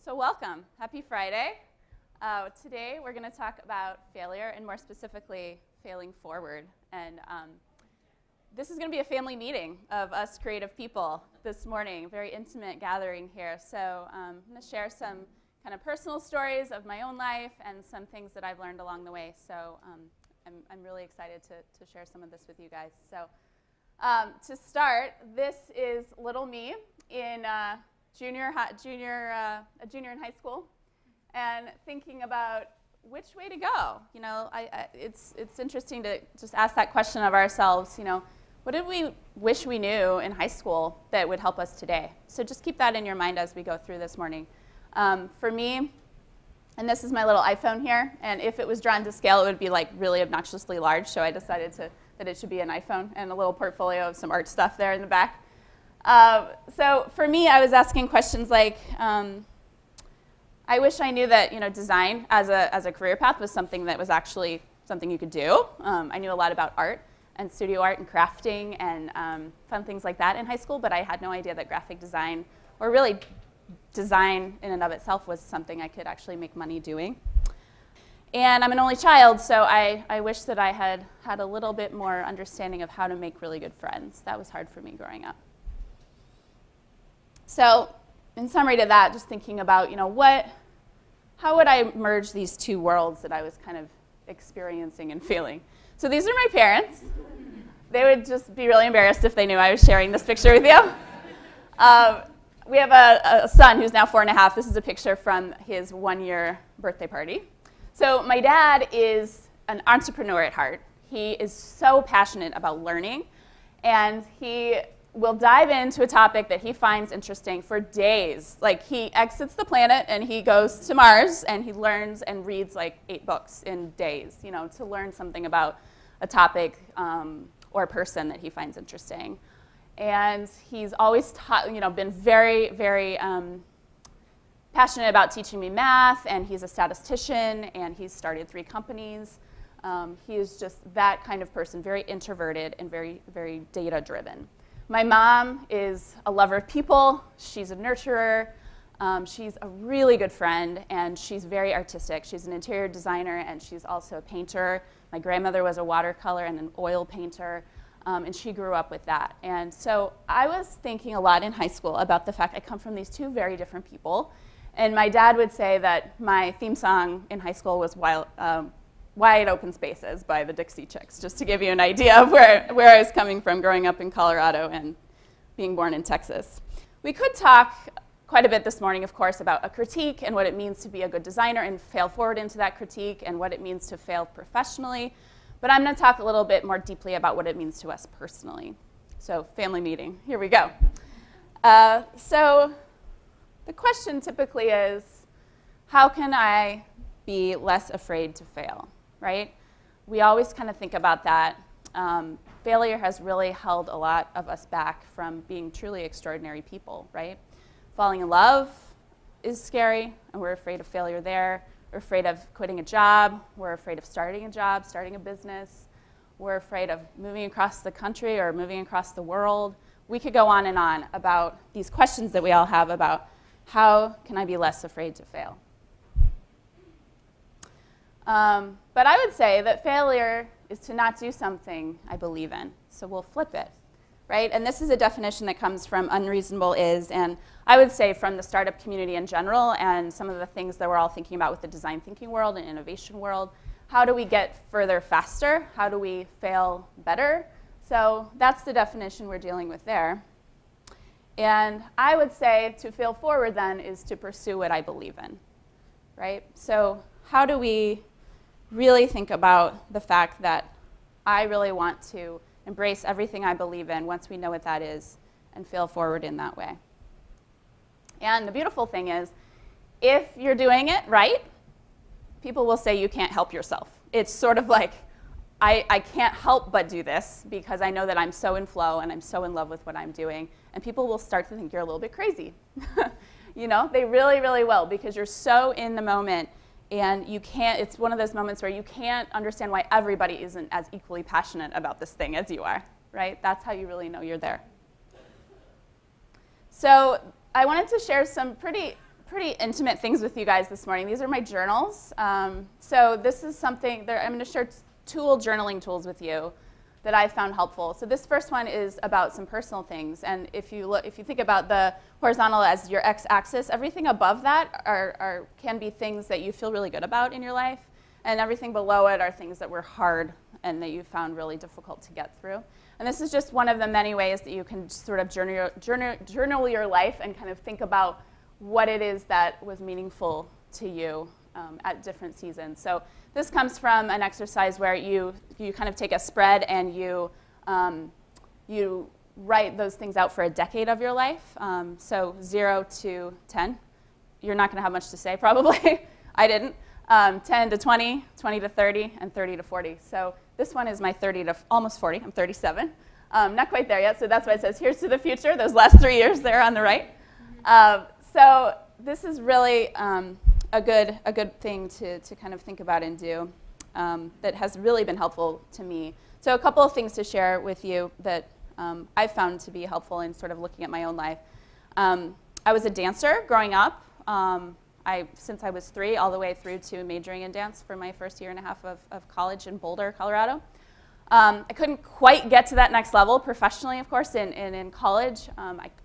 So welcome. Happy Friday. Today we're going to talk about failure and more specifically failing forward. And this is going to be a family meeting of us creative people this morning, very intimate gathering here. So I'm going to share some kind of personal stories of my own life and some things that I've learned along the way. So I'm really excited to share some of this with you guys. So to start, this is little me in a junior in high school, and thinking about which way to go. You know, it's interesting to just ask that question of ourselves. You know, what did we wish we knew in high school that would help us today? So just keep that in your mind as we go through this morning. For me, and this is my little iPhone here, and if it was drawn to scale, it would be like really obnoxiously large. So I decided that it should be an iPhone and a little portfolio of some art stuff there in the back. So for me, I was asking questions like, I wish I knew that design as a career path was something that was actually something you could do. I knew a lot about art and studio art and crafting and fun things like that in high school, but I had no idea that graphic design, or really design in and of itself, was something I could actually make money doing. And I'm an only child, so I wish that I had a little bit more understanding of how to make really good friends. That was hard for me growing up. So in summary to that, just thinking about, how would I merge these two worlds that I was kind of experiencing and feeling? So these are my parents. They would just be really embarrassed if they knew I was sharing this picture with you. We have a son who's now 4.5. This is a picture from his 1-year birthday party. So my dad is an entrepreneur at heart. He is so passionate about learning, and he will dive into a topic that he finds interesting for days. Like, he exits the planet and he goes to Mars and he learns and reads like 8 books in days, to learn something about a topic or a person that he finds interesting. And he's always been very, very passionate about teaching me math, and he's a statistician, and he's started 3 companies. He is just that kind of person, very introverted and very, very data-driven. My mom is a lover of people. She's a nurturer. She's a really good friend, and she's very artistic. She's an interior designer, and she's also a painter. My grandmother was a watercolor and an oil painter, and she grew up with that. And so I was thinking a lot in high school about the fact I come from these 2 very different people. And my dad would say that my theme song in high school was Wide Open Spaces by the Dixie Chicks, just to give you an idea of where I was coming from growing up in Colorado and being born in Texas. We could talk quite a bit this morning, of course, about a critique and what it means to be a good designer and fail forward into that critique and what it means to fail professionally. But I'm going to talk a little bit more deeply about what it means to us personally. So family meeting, here we go. So the question typically is, how can I be less afraid to fail? Right? We always kind of think about that. Failure has really held a lot of us back from being truly extraordinary people, right? Falling in love is scary, and we're afraid of failure there. We're afraid of quitting a job. We're afraid of starting a job, starting a business. We're afraid of moving across the country or moving across the world. We could go on and on about these questions that we all have about how can I be less afraid to fail. But I would say that failure is to not do something I believe in. So we'll flip it, right? And this is a definition that comes from Unreasonable Is, and I would say from the startup community in general, and some of the things that we're all thinking about with the design thinking world and innovation world. How do we get further faster? How do we fail better? So that's the definition we're dealing with there. And I would say to fail forward then is to pursue what I believe in, right? So how do we really think about the fact that I really want to embrace everything I believe in once we know what that is and fail forward in that way? And the beautiful thing is, if you're doing it right, people will say you can't help yourself. It's sort of like, I can't help but do this because I know that I'm so in flow and I'm so in love with what I'm doing. And people will start to think you're a little bit crazy. You know, they really, really will, because you're so in the moment, and you can't, it's one of those moments where you can't understand why everybody isn't as equally passionate about this thing as you are, right? That's how you really know you're there. So I wanted to share some pretty intimate things with you guys this morning. These are my journals. So this is something, I'm going to share journaling tools with you that I found helpful. So this first one is about some personal things. And if you think about the horizontal as your x-axis, everything above that can be things that you feel really good about in your life. And everything below it are things that were hard and that you found really difficult to get through. And this is just one of the many ways that you can sort of journal your life and kind of think about what it is that was meaningful to you at different seasons. So this comes from an exercise where you kind of take a spread and you write those things out for a decade of your life. So 0 to 10. You're not going to have much to say, probably. I didn't. 10 to 20, 20 to 30, and 30 to 40. So this one is my 30 to almost 40. I'm 37. Not quite there yet, so that's why it says here's to the future. Those last 3 years there on the right. So this is really a good thing to kind of think about and do that has really been helpful to me. So a couple of things to share with you that I've found to be helpful in sort of looking at my own life. I was a dancer growing up. Since I was 3 all the way through to majoring in dance for my first year and a half of college in Boulder, Colorado. I couldn't quite get to that next level professionally, of course, in college.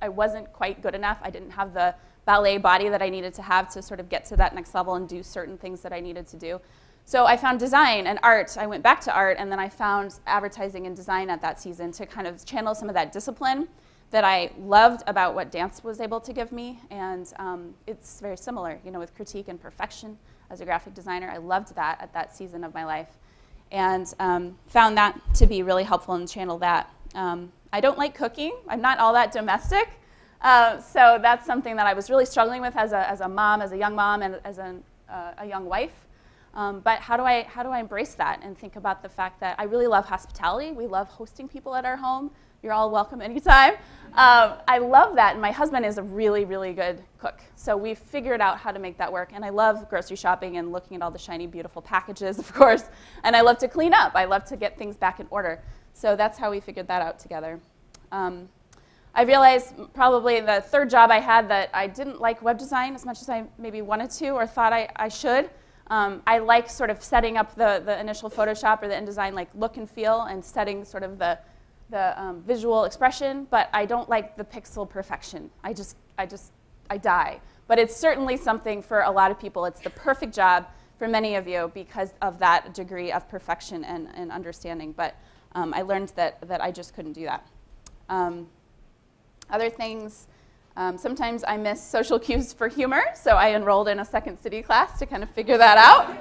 I wasn't quite good enough. I didn't have the ballet body that I needed to have to sort of get to that next level and do certain things that I needed to do. So I found design and art. I went back to art, and then I found advertising and design at that season to kind of channel some of that discipline that I loved about what dance was able to give me. And it's very similar, you know, with critique and perfection as a graphic designer. I loved that at that season of my life, and found that to be really helpful and channel that. I don't like cooking. I'm not all that domestic. So that's something that I was really struggling with as a mom, as a young mom, and as a young wife. But how do I embrace that and think about the fact that I really love hospitality? We love hosting people at our home. You're all welcome anytime. I love that, and my husband is a really, really good cook. So we figured out how to make that work, and I love grocery shopping and looking at all the shiny, beautiful packages, of course, and I love to clean up. I love to get things back in order. So that's how we figured that out together. I realized probably the third job I had that I didn't like web design as much as I maybe wanted to or thought I should. I like sort of setting up the initial Photoshop or the InDesign like look and feel and setting sort of the visual expression, but I don't like the pixel perfection. I die. But it's certainly something for a lot of people. It's the perfect job for many of you because of that degree of perfection and understanding. But I learned that I just couldn't do that. Other things, sometimes I miss social cues for humor, so I enrolled in a Second City class to kind of figure that out.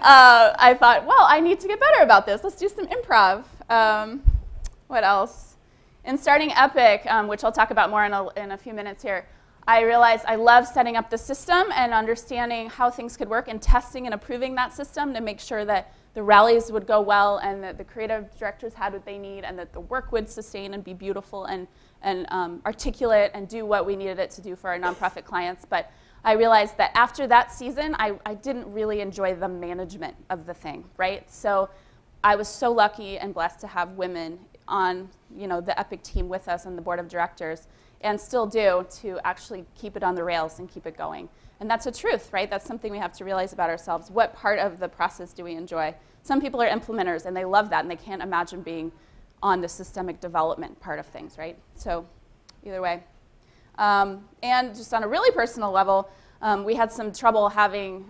I thought, well, I need to get better about this. Let's do some improv. What else? In starting Epic, which I'll talk about more in a few minutes here, I realized I love setting up the system and understanding how things could work and testing and approving that system to make sure that the rallies would go well and that the creative directors had what they need and that the work would sustain and be beautiful and articulate and do what we needed it to do for our nonprofit clients. But I realized that after that season, I didn't really enjoy the management of the thing, right? So I was so lucky and blessed to have women on, you know, the Epic team with us and the board of directors, and still do, to actually keep it on the rails and keep it going. And that's a truth, right? That's something we have to realize about ourselves. What part of the process do we enjoy? Some people are implementers, and they love that, and they can't imagine being on the systemic development part of things, right? So either way. And just on a really personal level, we had some trouble having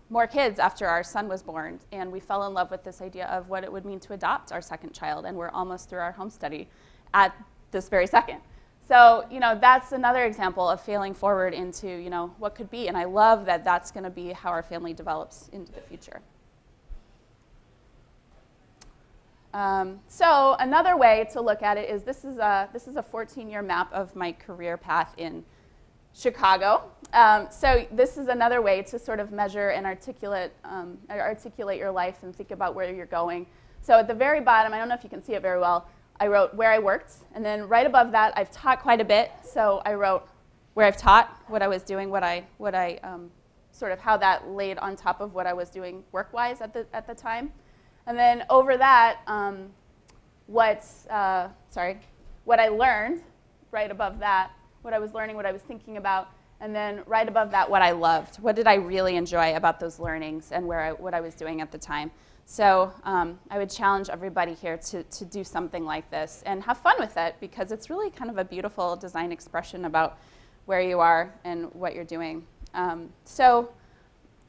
more kids after our son was born, and we fell in love with this idea of what it would mean to adopt our second child, and we're almost through our home study at this very second. So, you know, that's another example of failing forward into, you know, what could be, and I love that that's going to be how our family develops into the future. So another way to look at it is this is a 14-year map of my career path in Chicago. So this is another way to sort of measure and articulate your life and think about where you're going. So at the very bottom, I don't know if you can see it very well, I wrote where I worked. And then right above that, I've taught quite a bit. So I wrote where I've taught, what I was doing, sort of how that laid on top of what I was doing work-wise at the time. And then over that, what I learned, right above that, what I was learning, what I was thinking about, and then right above that, what I loved. What did I really enjoy about those learnings and what I was doing at the time? So I would challenge everybody here to do something like this and have fun with it, because it's really kind of a beautiful design expression about where you are and what you're doing. So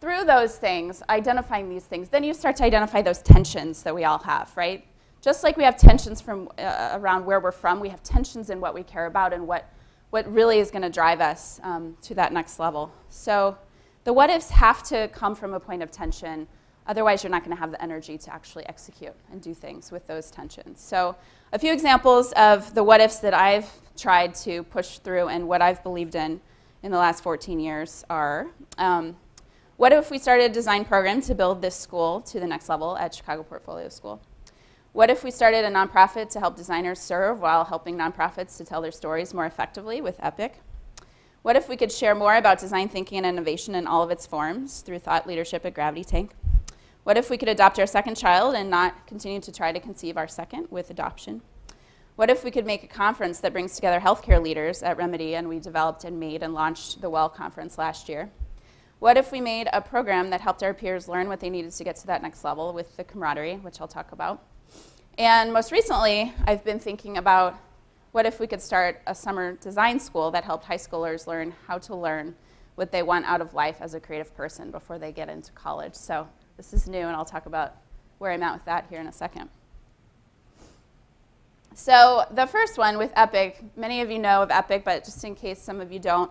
through those things, identifying these things, then you start to identify those tensions that we all have, right? Just like we have tensions from around where we're from, we have tensions in what we care about and what really is going to drive us to that next level. So the what-ifs have to come from a point of tension. Otherwise, you're not going to have the energy to actually execute and do things with those tensions. So a few examples of the what-ifs that I've tried to push through and what I've believed in the last 14 years are, what if we started a design program to build this school to the next level at Chicago Portfolio School? What if we started a nonprofit to help designers serve while helping nonprofits to tell their stories more effectively with Epic? What if we could share more about design thinking and innovation in all of its forms through thought leadership at Gravity Tank? What if we could adopt our second child and not continue to try to conceive our second with adoption? What if we could make a conference that brings together healthcare leaders at Remedy, and we developed and made and launched the WELL conference last year? What if we made a program that helped our peers learn what they needed to get to that next level with the camaraderie, which I'll talk about? And most recently, I've been thinking about what if we could start a summer design school that helped high schoolers learn how to learn what they want out of life as a creative person before they get into college. So this is new, and I'll talk about where I'm at with that here in a second. So the first one with Epic, many of you know of Epic, but just in case some of you don't,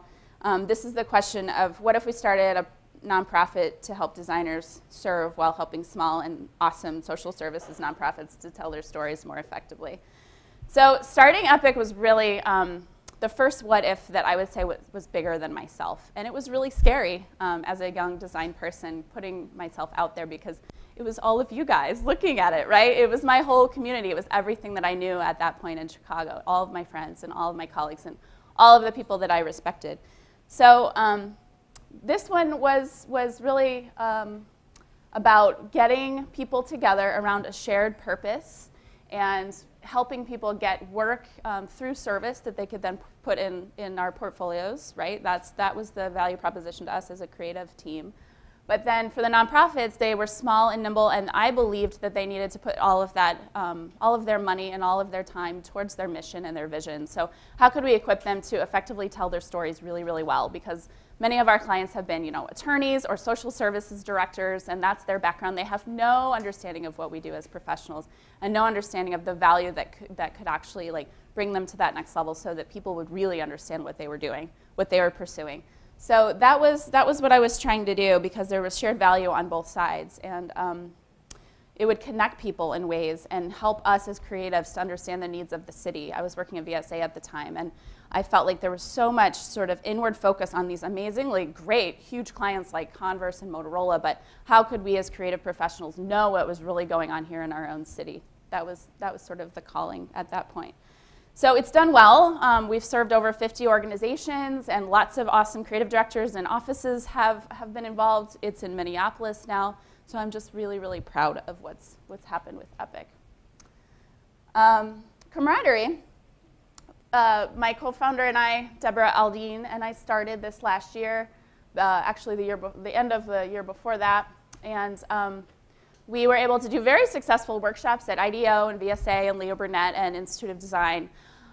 this is the question of what if we started a nonprofit to help designers serve while helping small and awesome social services nonprofits to tell their stories more effectively. So starting Epic was really the first what if that I would say was bigger than myself. And it was really scary as a young design person putting myself out there, because it was all of you guys looking at it, right? It was my whole community. It was everything that I knew at that point in Chicago, all of my friends and all of my colleagues and all of the people that I respected. So this one was really about getting people together around a shared purpose and helping people get work through service that they could then put in our portfolios, right? That was the value proposition to us as a creative team. But then for the nonprofits, they were small and nimble, and I believed that they needed to put all of that, all of their money and all of their time towards their mission and their vision. So how could we equip them to effectively tell their stories really, really well? Because many of our clients have been, attorneys or social services directors, and that's their background. They have no understanding of what we do as professionals and no understanding of the value that could actually bring them to that next level, so that people would really understand what they were doing, what they were pursuing. So that was what I was trying to do, because there was shared value on both sides, and it would connect people in ways and help us as creatives to understand the needs of the city. I was working at VSA at the time, and I felt like there was so much sort of inward focus on these amazingly great, huge clients like Converse and Motorola, but how could we as creative professionals know what was really going on here in our own city? That was sort of the calling at that point. So it's done well. We've served over 50 organizations, and lots of awesome creative directors and offices have been involved. It's in Minneapolis now, so I'm just really, really proud of what's happened with Epic. Camaraderie. My co-founder and I, Deborah Aldine, and I started this last year, actually the end of the year before that, and we were able to do very successful workshops at IDEO and VSA and Leo Burnett and Institute of Design.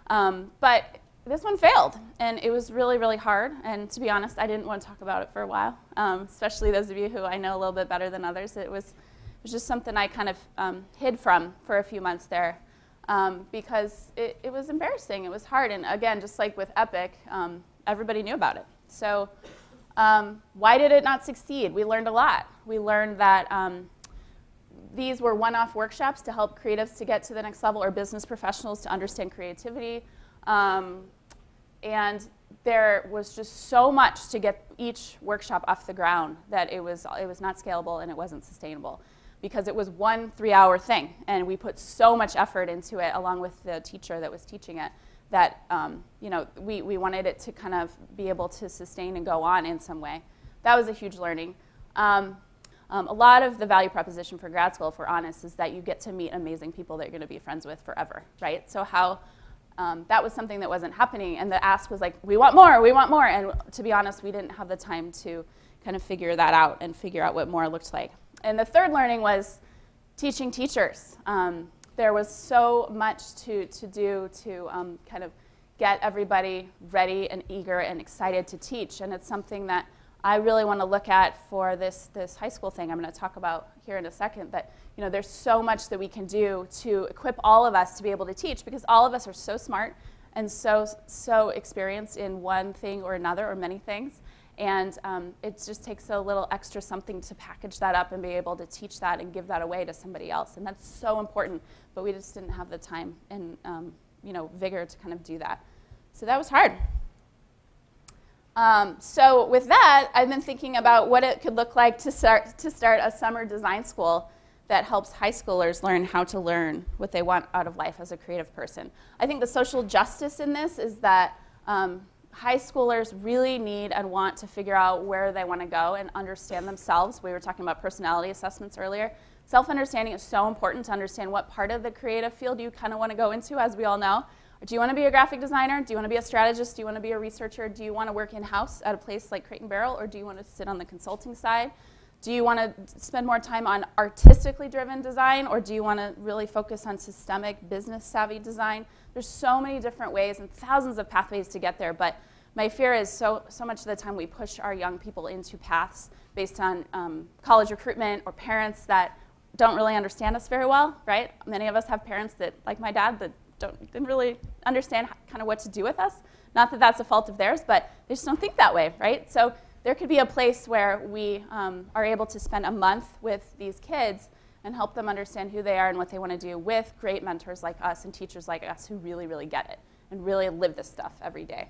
But this one failed, and it was really, really hard. And to be honest, I didn't want to talk about it for a while, especially those of you who I know a little bit better than others. It was just something I kind of hid from for a few months there, because it was embarrassing. It was hard. And again, just like with Epic, everybody knew about it. So why did it not succeed? We learned a lot. We learned that these were one-off workshops to help creatives to get to the next level, or business professionals to understand creativity. And there was just so much to get each workshop off the ground that it was not scalable and it wasn't sustainable, because it was 1 3-hour thing, and we put so much effort into it along with the teacher that was teaching it that we wanted it to kind of be able to sustain and go on in some way. That was a huge learning. A lot of the value proposition for grad school, if we're honest, is that you get to meet amazing people that you're going to be friends with forever, right? So how that was something that wasn't happening, and the ask was like, we want more, and to be honest, we didn't have the time to kind of figure that out and figure out what more looked like. And the third learning was teaching teachers. There was so much to do to kind of get everybody ready and eager and excited to teach, and it's something that I really want to look at for this high school thing I'm going to talk about here in a second, that there's so much that we can do to equip all of us to be able to teach, because all of us are so smart and so experienced in one thing or another or many things, and it just takes a little extra something to package that up and be able to teach that and give that away to somebody else, and that's so important, but we just didn't have the time and vigor to kind of do that. So that was hard. So with that, I've been thinking about what it could look like to start a summer design school that helps high schoolers learn how to learn what they want out of life as a creative person. I think the social justice in this is that high schoolers really need and want to figure out where they want to go and understand themselves. We were talking about personality assessments earlier. Self-understanding is so important to understand what part of the creative field you kind of want to go into, as we all know. Do you want to be a graphic designer? Do you want to be a strategist? Do you want to be a researcher? Do you want to work in-house at a place like Crate & Barrel, or do you want to sit on the consulting side? Do you want to spend more time on artistically driven design, or do you want to really focus on systemic, business-savvy design? There's so many different ways and thousands of pathways to get there, but my fear is so much of the time we push our young people into paths based on college recruitment or parents that don't really understand us very well, right? Many of us have parents that, like my dad, that didn't really understand kind of what to do with us. Not that that's a fault of theirs, but they just don't think that way, right? So there could be a place where we are able to spend a month with these kids and help them understand who they are and what they want to do with great mentors like us and teachers like us who really, really get it and really live this stuff every day.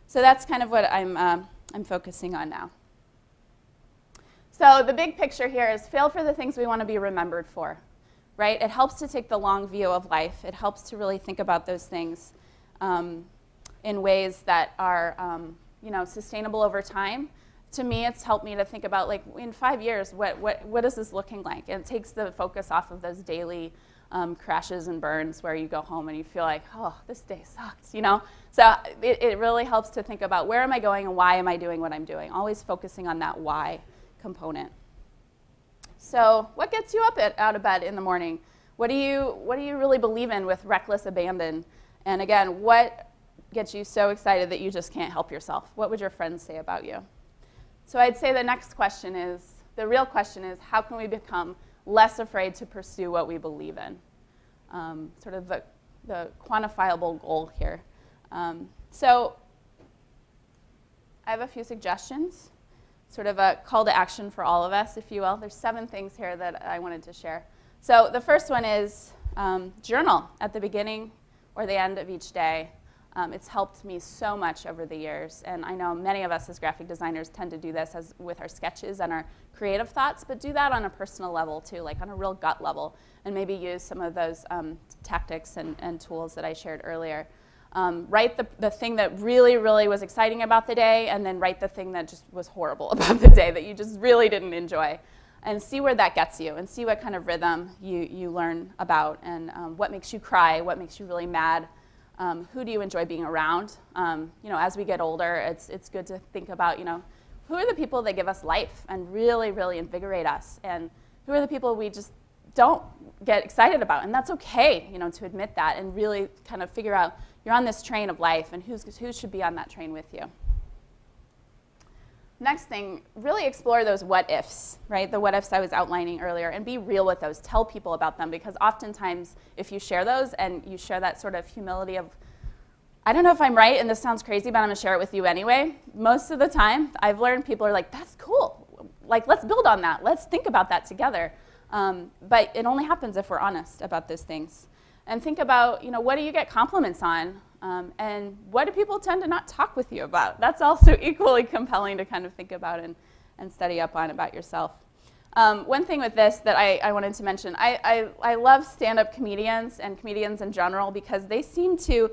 So that's kind of what I'm focusing on now. So the big picture here is fail for the things we want to be remembered for. Right? It helps to take the long view of life. It helps to really think about those things in ways that are sustainable over time. To me, it's helped me to think about, like, in 5 years, what is this looking like? And it takes the focus off of those daily crashes and burns where you go home and you feel like, oh, this day sucked, So it really helps to think about where am I going and why am I doing what I'm doing? Always focusing on that why component. So what gets you up out of bed in the morning? What do you really believe in with reckless abandon? And again, what gets you so excited that you just can't help yourself? What would your friends say about you? So I'd say the next question is, the real question is, how can we become less afraid to pursue what we believe in? Sort of the quantifiable goal here. So I have a few suggestions. Sort of a call to action for all of us, if you will. There's 7 things here that I wanted to share. So the first one is journal at the beginning or the end of each day. It's helped me so much over the years, and I know many of us as graphic designers tend to do this with our sketches and our creative thoughts, but do that on a personal level too, like on a real gut level, and maybe use some of those tactics and tools that I shared earlier. Write the thing that really, really was exciting about the day, and then write the thing that just was horrible about the day that you just really didn't enjoy. And see where that gets you, and see what kind of rhythm you learn about, and what makes you cry, what makes you really mad, who do you enjoy being around. As we get older, it's good to think about, who are the people that give us life and really, really invigorate us, and who are the people we just don't get excited about, and that's okay, to admit that and really kind of figure out you're on this train of life, and who should be on that train with you. Next thing, really explore those what-ifs, right? The what-ifs I was outlining earlier, and be real with those. Tell people about them, because oftentimes if you share those and you share that sort of humility of, I don't know if I'm right, and this sounds crazy, but I'm going to share it with you anyway. Most of the time, I've learned people are like, that's cool. Like, let's build on that. Let's think about that together. But it only happens if we're honest about those things. And think about, what do you get compliments on And what do people tend to not talk with you about? That's also equally compelling to kind of think about and study up on about yourself. One thing with this that I wanted to mention, I love stand-up comedians and comedians in general because they seem to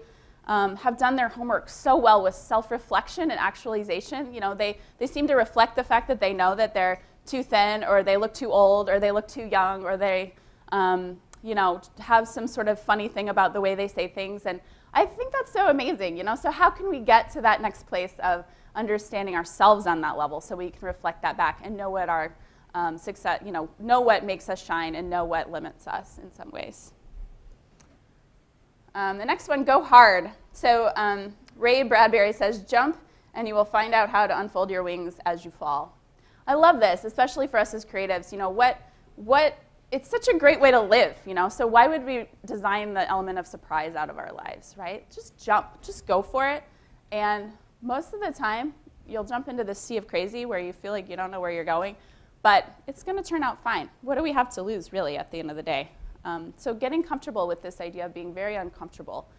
have done their homework so well with self-reflection and actualization. You know, they seem to reflect the fact that they know that they're too thin, or they look too old, or they look too young, or they you know, have some sort of funny thing about the way they say things. And I think that's so amazing, you know. So how can we get to that next place of understanding ourselves on that level so we can reflect that back and know what our success, you know what makes us shine and know what limits us in some ways. The next one, go hard. So Ray Bradbury says, jump and you will find out how to unfold your wings as you fall. I love this, especially for us as creatives. You know, it's such a great way to live, you know, so why would we design the element of surprise out of our lives, right? Just jump, just go for it, and most of the time, you'll jump into the sea of crazy where you feel like you don't know where you're going, but it's going to turn out fine. What do we have to lose, really, at the end of the day? So getting comfortable with this idea of being very uncomfortable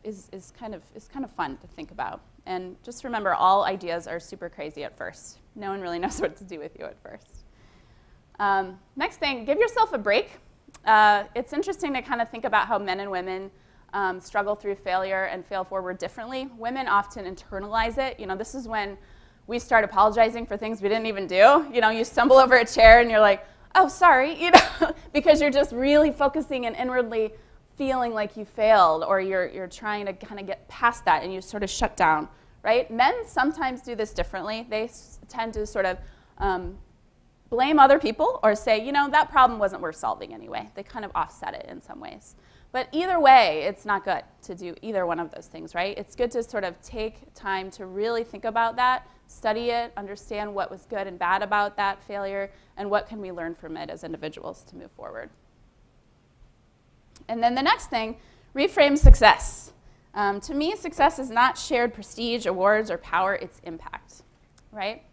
is kind of fun to think about. And just remember, all ideas are super crazy at first. No one really knows what to do with you at first. Next thing, give yourself a break. It's interesting to kind of think about how men and women struggle through failure and fail forward differently. Women often internalize it. You know, this is when we start apologizing for things we didn't even do. You know, you stumble over a chair and you're like, oh, sorry, you know, because you're just really focusing and inwardly feeling like you failed, or you're trying to kind of get past that and you sort of shut down, right? Men sometimes do this differently. They tend to sort of blame other people or say, you know, that problem wasn't worth solving anyway. They kind of offset it in some ways. But either way, it's not good to do either one of those things, right? It's good to sort of take time to really think about that, study it, understand what was good and bad about that failure, and what can we learn from it as individuals to move forward. And then the next thing, reframe success. To me, success is not shared prestige, awards, or power, it's impact, right?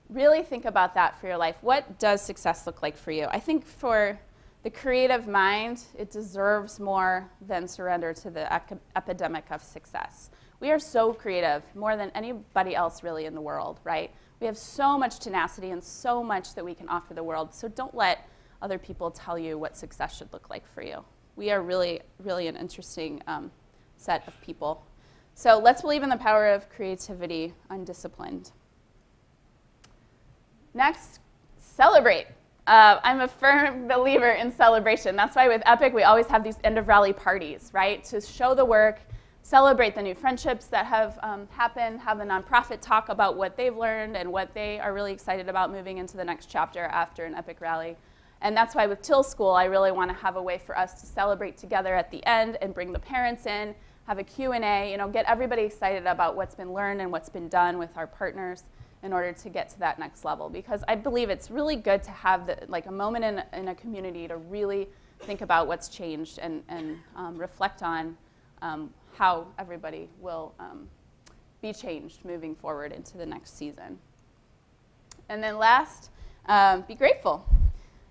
Really think about that for your life. What does success look like for you? I think for the creative mind, it deserves more than surrender to the epidemic of success. We are so creative, more than anybody else really in the world, right? We have so much tenacity and so much that we can offer the world, so don't let other people tell you what success should look like for you. We are really, really an interesting set of people. So let's believe in the power of creativity undisciplined. Next, celebrate. I'm a firm believer in celebration. That's why with Epic, we always have these end-of-rally parties, right? To show the work, celebrate the new friendships that have happened, have the nonprofit talk about what they've learned and what they are really excited about moving into the next chapter after an Epic rally. And that's why with Till School, I really want to have a way for us to celebrate together at the end and bring the parents in, have a Q&A, you know, get everybody excited about what's been learned and what's been done with our partners in order to get to that next level. Because I believe it's really good to have like a moment in a community to really think about what's changed and reflect on how everybody will be changed moving forward into the next season. And then last, be grateful.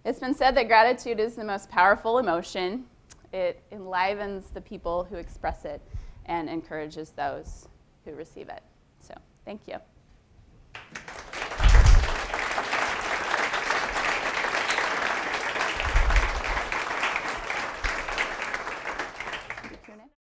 It's been said that gratitude is the most powerful emotion. It enlivens the people who express it and encourages those who receive it. So, thank you.